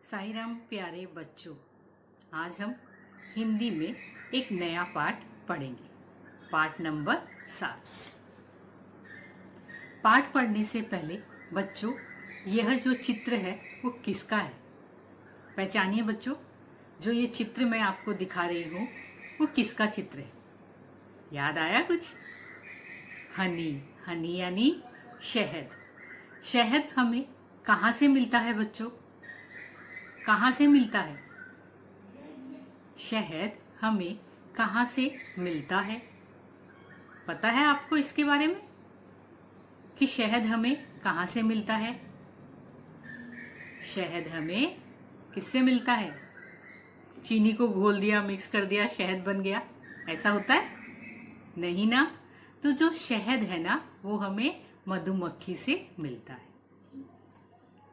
साईं राम प्यारे बच्चों, आज हम हिंदी में एक नया पाठ पढ़ेंगे। पाठ नंबर 7। पाठ पढ़ने से पहले बच्चों, यह जो चित्र है वो किसका है? पहचानिए बच्चों, जो ये चित्र मैं आपको दिखा रही हूँ वो किसका चित्र है? याद आया कुछ? हनी। हनी यानी शहद। शहद हमें कहाँ से मिलता है बच्चों? कहाँ से मिलता है? शहद हमें कहाँ से मिलता है? पता है आपको इसके बारे में कि शहद हमें कहाँ से मिलता है? शहद हमें किससे मिलता है? चीनी को घोल दिया, मिक्स कर दिया, शहद बन गया, ऐसा होता है? नहीं ना। तो जो शहद है ना, वो हमें मधुमक्खी से मिलता है।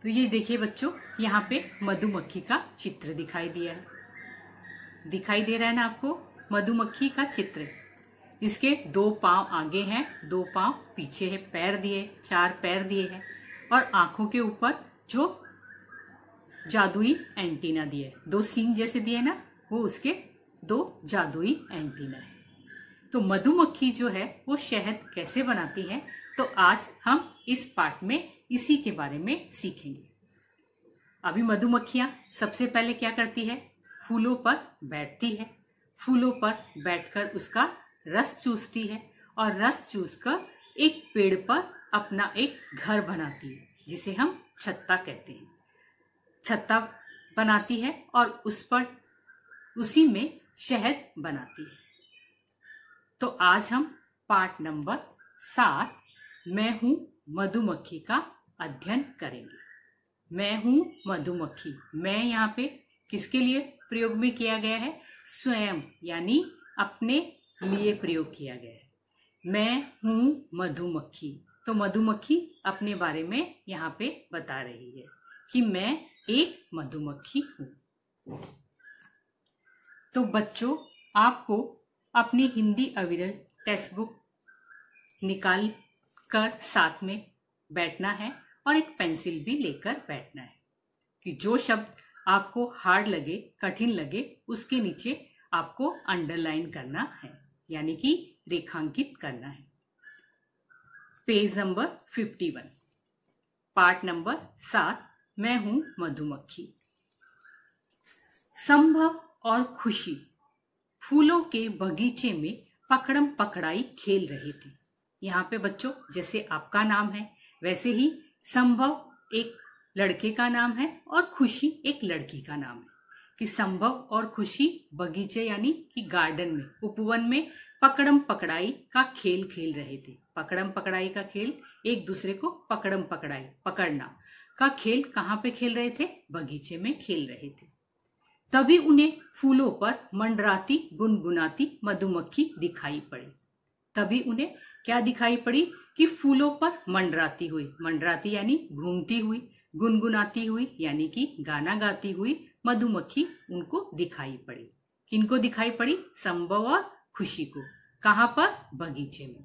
तो ये देखिए बच्चों, यहाँ पे मधुमक्खी का चित्र दिखाई दिया है। दिखाई दे रहा है ना आपको? मधुमक्खी का चित्र। इसके 2 पांव आगे हैं, 2 पांव पीछे है, पैर दिए, 4 पैर दिए हैं और आंखों के ऊपर जो जादुई एंटीना दिए, 2 सींग जैसे दिए ना, वो उसके 2 जादुई एंटीना है। तो मधुमक्खी जो है वो शहद कैसे बनाती है, तो आज हम इस पाठ में इसी के बारे में सीखेंगे। अभी मधुमक्खियां सबसे पहले क्या करती है? फूलों पर बैठती है। फूलों पर बैठकर उसका रस चूसती है और रस चूसकर एक पेड़ पर अपना एक घर बनाती है, जिसे हम छत्ता कहते हैं। छत्ता बनाती है और उस पर उसी में शहद बनाती है। तो आज हम पाठ नंबर 7 मैं हूं मधुमक्खी का अध्ययन करेंगे। मैं हूं मधुमक्खी। मैं यहाँ पे किसके लिए प्रयोग में किया गया है? स्वयं यानी अपने लिए प्रयोग किया गया है। मैं हूं मधुमक्खी। तो मधुमक्खी अपने बारे में यहाँ पे बता रही है कि मैं एक मधुमक्खी हूं। तो बच्चों, आपको अपनी हिंदी अविरल टेक्स्ट बुक निकाल कर साथ में बैठना है और एक पेंसिल भी लेकर बैठना है कि जो शब्द आपको हार्ड लगे, कठिन लगे, उसके नीचे आपको अंडरलाइन करना है, यानी कि रेखांकित करना है। पेज नंबर 51, पाठ नंबर 7 मैं हूं मधुमक्खी। संभव और खुशी फूलों के बगीचे में पकड़म पकड़ाई खेल रहे थे। यहाँ पे बच्चों, जैसे आपका नाम है वैसे ही संभव एक लड़के का नाम है और खुशी एक लड़की का नाम है। कि संभव और खुशी बगीचे यानी कि गार्डन में, उपवन में पकड़म पकड़ाई का खेल खेल रहे थे। पकड़म पकड़ाई का खेल, एक दूसरे को पकड़म पकड़ाई, पकड़ना का खेल कहाँ पे खेल रहे थे? बगीचे में खेल रहे थे। तभी उन्हें फूलों पर मंडराती गुनगुनाती मधुमक्खी दिखाई पड़ी। तभी उन्हें क्या दिखाई पड़ी? कि फूलों पर मंडराती हुई, मंडराती यानी घूमती हुई, गुनगुनाती हुई यानी कि गाना गाती हुई मधुमक्खी उनको दिखाई पड़ी। किनको दिखाई पड़ी? संभव और खुशी को। कहाँ पर? बगीचे में।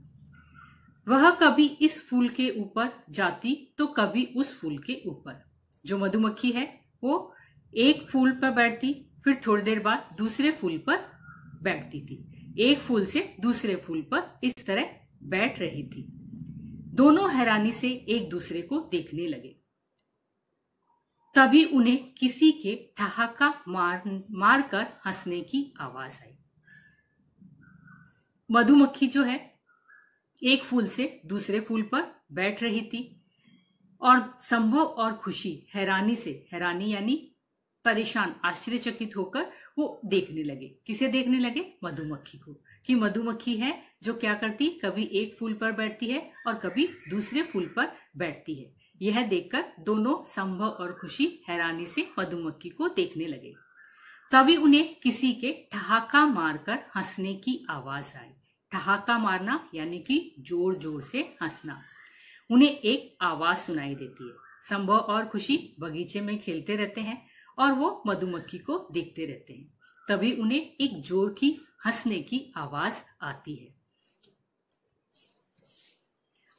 वह कभी इस फूल के ऊपर जाती तो कभी उस फूल के ऊपर। जो मधुमक्खी है वो एक फूल पर बैठती, फिर थोड़ी देर बाद दूसरे फूल पर बैठती थी। एक फूल से दूसरे फूल पर इस तरह बैठ रही थी। दोनों हैरानी से एक दूसरे को देखने लगे। तभी उन्हें किसी के ठहाका मारकर हंसने की आवाज आई। मधुमक्खी जो है एक फूल से दूसरे फूल पर बैठ रही थी और संभव और खुशी हैरानी से, हैरानी यानी परेशान, आश्चर्यचकित होकर वो देखने लगे। किसे देखने लगे? मधुमक्खी को। कि मधुमक्खी है जो क्या करती? कभी एक फूल पर बैठती है और कभी दूसरे फूल पर बैठती है। यह देखकर दोनों संभव और खुशी हैरानी से मधुमक्खी को देखने लगे। तभी उन्हें किसी के ठहाका मारकर हंसने की आवाज आई। ठहाका मारना यानी कि जोर जोर से हंसना। उन्हें एक आवाज सुनाई देती है। संभव और खुशी बगीचे में खेलते रहते हैं और वो मधुमक्खी को देखते रहते हैं। तभी उन्हें एक जोर की हंसने की आवाज आती है।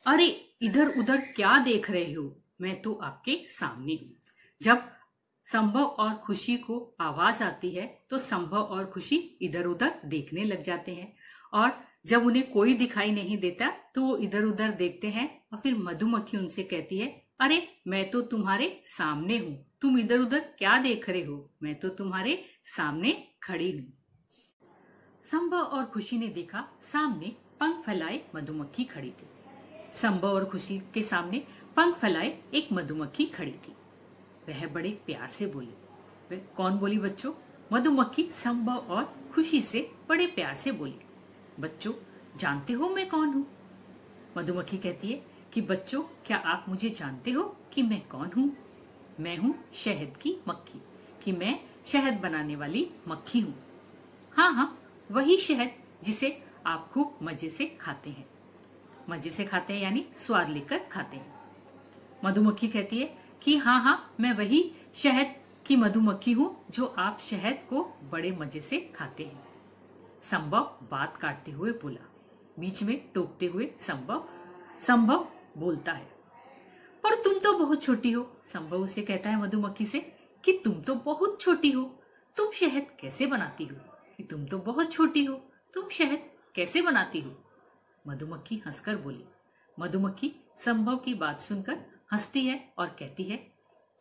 अरे इधर उधर क्या देख रहे हो? मैं तो आपके सामने हूं। जब संभव और खुशी को आवाज आती है तो संभव और खुशी इधर उधर देखने लग जाते हैं, और जब उन्हें कोई दिखाई नहीं देता तो वो इधर उधर देखते हैं, और फिर मधुमक्खी उनसे कहती है, अरे मैं तो तुम्हारे सामने हूं, तुम इधर उधर क्या देख रहे हो, मैं तो तुम्हारे सामने खड़ी हूं। संभव और खुशी ने देखा सामने पंख फैलाए मधुमक्खी खड़ी थी। संभव और खुशी के सामने पंख फैलाए एक मधुमक्खी खड़ी थी। वह बड़े प्यार से बोली। वह कौन बोली बच्चों? मधुमक्खी संभव और खुशी से बड़े प्यार से बोली, बच्चों जानते हो मैं कौन हूँ? मधुमक्खी कहती है कि बच्चों क्या आप मुझे जानते हो कि मैं कौन हूँ? मैं हूँ शहद की मक्खी, कि मैं शहद बनाने वाली मक्खी हूँ। हाँ हाँ, वही शहद जिसे आप खूब मजे से खाते हैं। मजे से खाते हैं यानी स्वाद लेकर खाते हैं। मधुमक्खी कहती है कि हाँ हाँ, मैं वही शहद की मधुमक्खी हूँ जो आप शहद को बड़े मजे से खाते हैं। संभव बात काटते हुए बोला। बीच में टोकते हुए संभव बोलता है, पर तुम तो बहुत छोटी हो। संभव उसे कहता है मधुमक्खी से कि तुम तो बहुत छोटी हो, तुम शहद कैसे बनाती हो? कि तुम तो बहुत छोटी हो, तुम शहद कैसे बनाती हो? मधुमक्खी हंसकर बोली। मधुमक्खी संभव की बात सुनकर हंसती है और कहती है,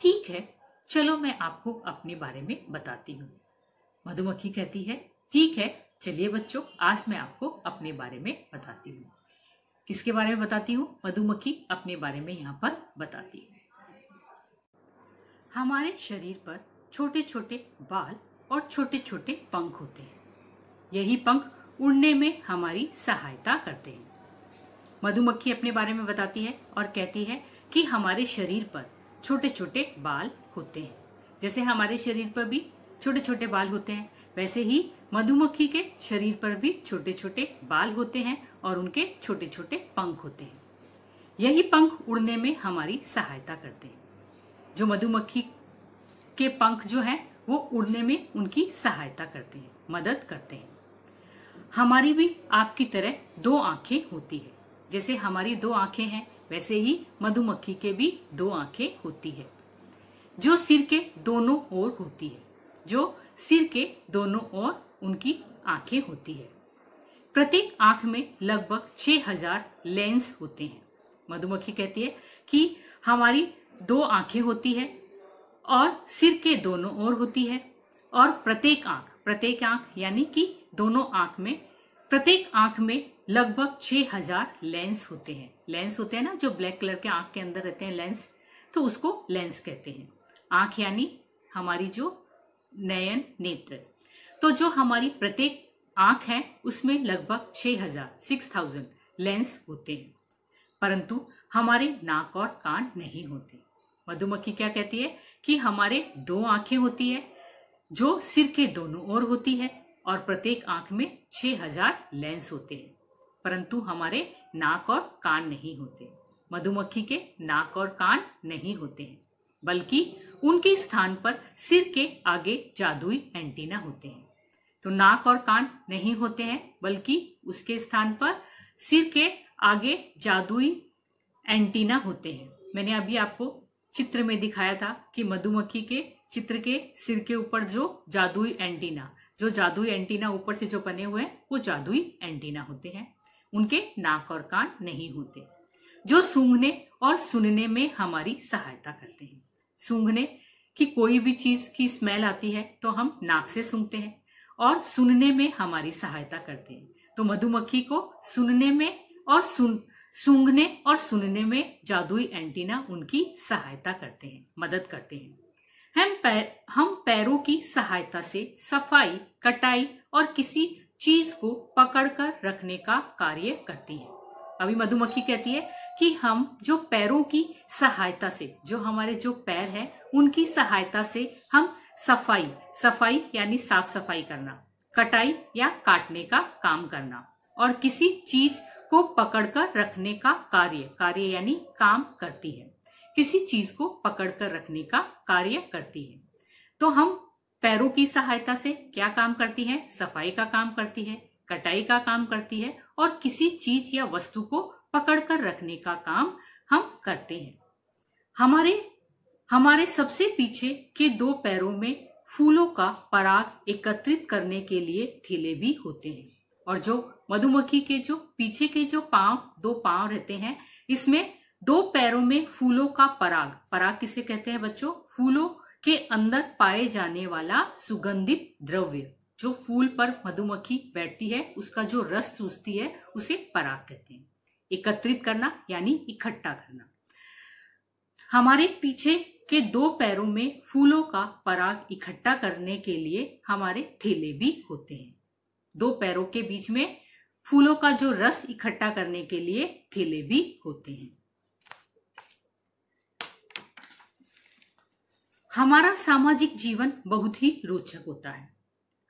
ठीक है, चलो मैं आपको अपने बारे में बताती हूँ। मधुमक्खी कहती है, ठीक है, चलिए बच्चों, आज मैं आपको अपने बारे में बताती हूँ। किसके बारे में बताती हूँ? मधुमक्खी अपने बारे में यहाँ पर बताती है। हमारे शरीर पर छोटे छोटे बाल और छोटे छोटे पंख होते हैं। यही पंख उड़ने में हमारी सहायता करते हैं। मधुमक्खी अपने बारे में बताती है और कहती है कि हमारे शरीर पर छोटे छोटे बाल होते हैं। जैसे हमारे शरीर पर भी छोटे छोटे बाल होते हैं, वैसे ही मधुमक्खी के शरीर पर भी छोटे छोटे बाल होते हैं और उनके छोटे छोटे पंख होते हैं। यही पंख उड़ने में हमारी सहायता करते हैं। जो मधुमक्खी के पंख जो हैं वो उड़ने में उनकी सहायता करते हैं, मदद करते हैं। हमारी भी आपकी तरह दो आंखें होती है। जैसे हमारी दो आंखें हैं वैसे ही मधुमक्खी के भी दो आंखें होती है, जो सिर के दोनों ओर होती है। जो सिर के दोनों ओर उनकी आंखें होती है। प्रत्येक आंख में लगभग 6000 लेंस होते हैं। मधुमक्खी कहती है कि हमारी दो आंखें होती है और सिर के दोनों ओर होती है, और प्रत्येक आंख यानी कि दोनों आंख में, प्रत्येक आंख में लगभग 6000 लेंस होते हैं। लेंस होते हैं ना, जो ब्लैक कलर के आंख के अंदर रहते हैं लेंस, तो उसको लेंस कहते हैं। आंख यानी हमारी जो नयन, नेत्र। तो जो हमारी प्रत्येक आंख है उसमें लगभग 6000 लेंस होते हैं, परंतु हमारे नाक और कान नहीं होते। मधुमक्खी क्या कहती है कि हमारे दो आंखें होती है जो सिर के दोनों ओर होती है, और प्रत्येक आंख में 6000 लेंस होते हैं, परंतु हमारे नाक और कान नहीं होते। मधुमक्खी के नाक और कान नहीं होते हैं, बल्कि उनके स्थान पर सिर के आगे जादुई एंटीना होते हैं। तो नाक और कान नहीं होते हैं, बल्कि उसके स्थान पर सिर के आगे जादुई एंटीना होते हैं। मैंने अभी आपको चित्र में दिखाया था कि मधुमक्खी के चित्र के सिर के ऊपर जो जादुई एंटीना ऊपर से जो बने हुए हैं वो जादुई एंटीना होते हैं। उनके नाक और कान नहीं होते, जो सूंघने और सुनने में हमारी सहायता करते हैं। सूंघने की कोई भी चीज की स्मेल आती है तो हम नाक से सूंघते हैं, और सुनने में हमारी सहायता करते हैं। तो मधुमक्खी को सूंघने में और सूंघने और सुनने में जादुई एंटीना उनकी सहायता करते हैं, मदद करते हैं। हम पैरों की सहायता से सफाई, कटाई और किसी चीज को पकड़कर रखने का कार्य करती है। अभी मधुमक्खी कहती है कि हम जो पैरों की सहायता से, जो हमारे जो पैर है उनकी सहायता से हम सफाई यानी साफ सफाई करना, कटाई या काटने का काम करना, और किसी चीज को पकड़कर रखने का कार्य यानी काम करती है। किसी चीज को पकड़कर रखने का कार्य करती है। तो हम पैरों की सहायता से क्या काम करती है? सफाई का काम करती है, कटाई का काम करती है, और किसी चीज या वस्तु को पकड़कर रखने का काम हम करते हैं। हमारे सबसे पीछे के दो पैरों में फूलों का पराग एकत्रित करने के लिए थैले भी होते हैं। और जो मधुमक्खी के जो पीछे के जो दो पांव रहते हैं, इसमें दो पैरों में फूलों का पराग किसे कहते हैं बच्चों? फूलों के अंदर पाए जाने वाला सुगंधित द्रव्य, जो फूल पर मधुमक्खी बैठती है उसका जो रस चूसती है उसे पराग कहते हैं। एकत्रित करना यानी इकट्ठा करना। हमारे पीछे के दो पैरों में फूलों का पराग इकट्ठा करने के लिए हमारे थैले भी होते हैं। दो पैरों के बीच में फूलों का जो रस इकट्ठा करने के लिए थैले भी होते हैं। हमारा सामाजिक जीवन बहुत ही रोचक होता है।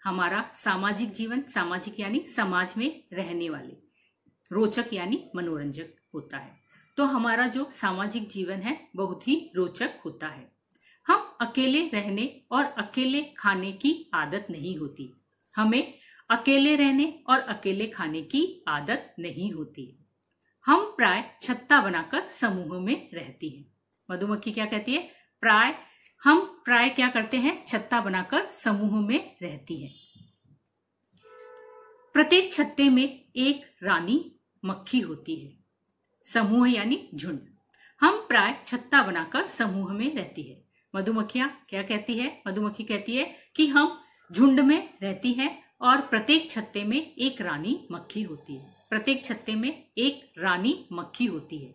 हमारा सामाजिक जीवन, सामाजिक यानी समाज में रहने वाले, रोचक यानी मनोरंजक होता है। तो हमारा जो सामाजिक जीवन है बहुत ही रोचक होता है। हम अकेले रहने और अकेले खाने की आदत नहीं होती। हमें अकेले रहने और अकेले खाने की आदत नहीं होती। हम प्राय छत्ता बनाकर समूह में रहती हैं। मधुमक्खी क्या कहती है? हम प्राय क्या करते हैं? छत्ता बनाकर समूह में रहती है। प्रत्येक छत्ते में एक रानी मक्खी होती है। समूह यानी झुंड। हम प्राय छत्ता बनाकर समूह में रहती है। मधुमक्खियां क्या कहती है? मधुमक्खी कहती है कि हम झुंड में रहती हैं और प्रत्येक छत्ते में एक रानी मक्खी होती है। प्रत्येक छत्ते में एक रानी मक्खी होती है।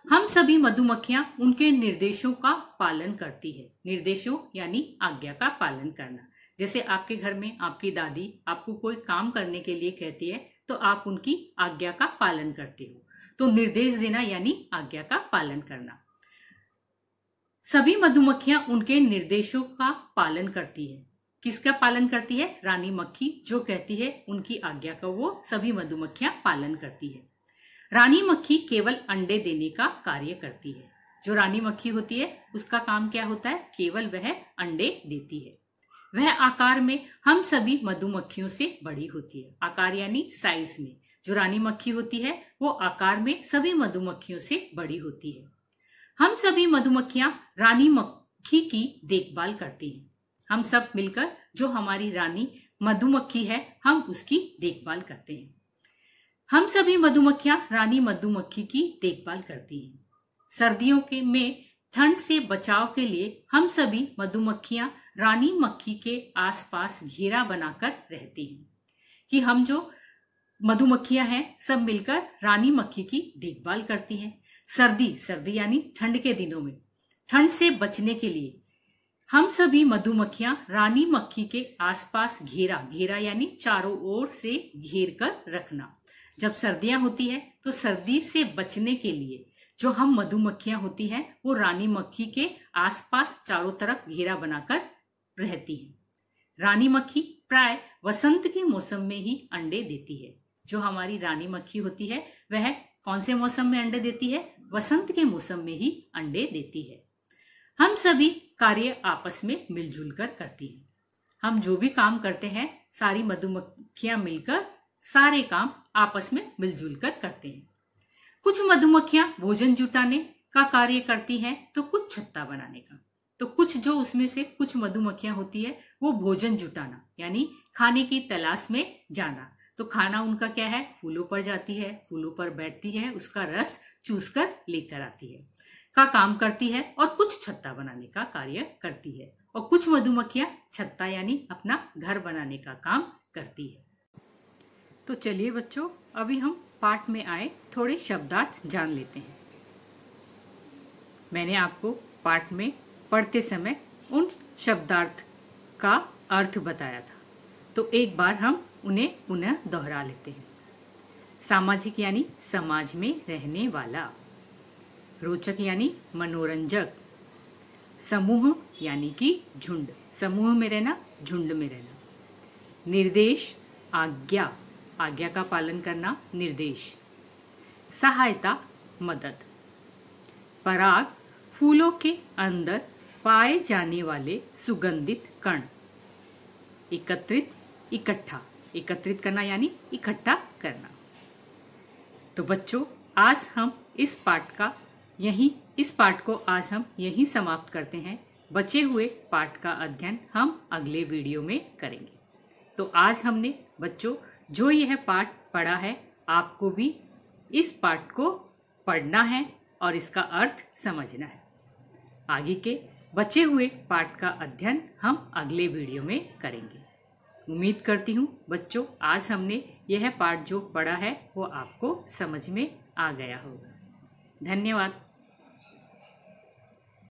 हम सभी मधुमक्खियां उनके निर्देशों का पालन करती है। निर्देशों यानी आज्ञा का पालन करना। जैसे आपके घर में आपकी दादी आपको कोई काम करने के लिए कहती है तो आप उनकी आज्ञा का पालन करते हो। तो निर्देश देना यानी आज्ञा का पालन करना। सभी मधुमक्खियां उनके निर्देशों का पालन करती है। किसका पालन करती है? रानी मक्खी जो कहती है उनकी आज्ञा का वो सभी मधुमक्खियां पालन करती है। रानी मक्खी केवल अंडे देने का कार्य करती है। जो रानी मक्खी होती है उसका काम क्या होता है? केवल वह अंडे देती है। वह आकार में हम सभी मधुमक्खियों से बड़ी होती है। आकार यानी साइज में। जो रानी मक्खी होती है वो आकार में सभी मधुमक्खियों से बड़ी होती है। हम सभी मधुमक्खियां रानी मक्खी की देखभाल करती हैं। हम सब मिलकर जो हमारी रानी मधुमक्खी है हम उसकी देखभाल करते हैं। हम सभी मधुमक्खियां रानी मधुमक्खी की देखभाल करती हैं। सर्दियों में ठंड से बचाव के लिए हम सभी मधुमक्खियां रानी मक्खी के आसपास घेरा बनाकर रहती हैं। कि हम जो मधुमक्खियां हैं सब मिलकर रानी मक्खी की देखभाल करती हैं। सर्दी यानी ठंड के दिनों में ठंड से बचने के लिए हम सभी मधुमक्खियां रानी मक्खी के आसपास घेरा यानी चारों ओर से घेर कर रखना। जब सर्दियां होती है तो सर्दी से बचने के लिए जो हम मधुमक्खियां होती हैं वो रानी मक्खी के आसपास चारों तरफ घेरा बनाकर रहती हैं। रानी मक्खी प्राय वसंत के मौसम में ही अंडे देती है। जो हमारी रानी मक्खी होती है वह कौन से मौसम में अंडे देती है? वसंत के मौसम में ही अंडे देती है। हम सभी कार्य आपस में मिलजुल कर करती हैं। हम जो भी काम करते हैं सारी मधुमक्खियां मिलकर सारे काम आपस में मिलजुल कर करते हैं। कुछ मधुमक्खियां भोजन जुटाने का कार्य करती हैं तो कुछ छत्ता बनाने का। तो कुछ जो उसमें से कुछ मधुमक्खियां होती है वो भोजन जुटाना यानी खाने की तलाश में जाना। तो खाना उनका क्या है? फूलों पर जाती है, फूलों पर बैठती है, उसका रस चूस कर लेकर आती है का काम करती है। और कुछ छत्ता बनाने का कार्य करती है। और कुछ मधुमक्खियां छत्ता यानी अपना घर बनाने का काम करती है। तो चलिए बच्चों, अभी हम पाठ में आए थोड़े शब्दार्थ जान लेते हैं। मैंने आपको पाठ में पढ़ते समय उन शब्दार्थ का अर्थ बताया था, तो एक बार हम उन्हें पुनः दोहरा लेते हैं। सामाजिक यानी समाज में रहने वाला, रोचक यानी मनोरंजक, समूह यानी कि झुंड, समूह में रहना, झुंड में रहना, निर्देश आज्ञा, आज्ञा का पालन करना, निर्देश, सहायता मदद, पराग फूलों के अंदर पाए जाने वाले सुगंधित कण, एकत्रित इकट्ठा, एकत्रित करना यानी इकट्ठा करना। तो बच्चों, आज हम इस पाठ का यही इस पाठ को आज हम यहीं समाप्त करते हैं। बचे हुए पाठ का अध्ययन हम अगले वीडियो में करेंगे। तो आज हमने बच्चों जो यह पाठ पढ़ा है, आपको भी इस पाठ को पढ़ना है और इसका अर्थ समझना है। आगे के बचे हुए पाठ का अध्ययन हम अगले वीडियो में करेंगे। उम्मीद करती हूँ बच्चों आज हमने यह पाठ जो पढ़ा है वो आपको समझ में आ गया होगा। धन्यवाद।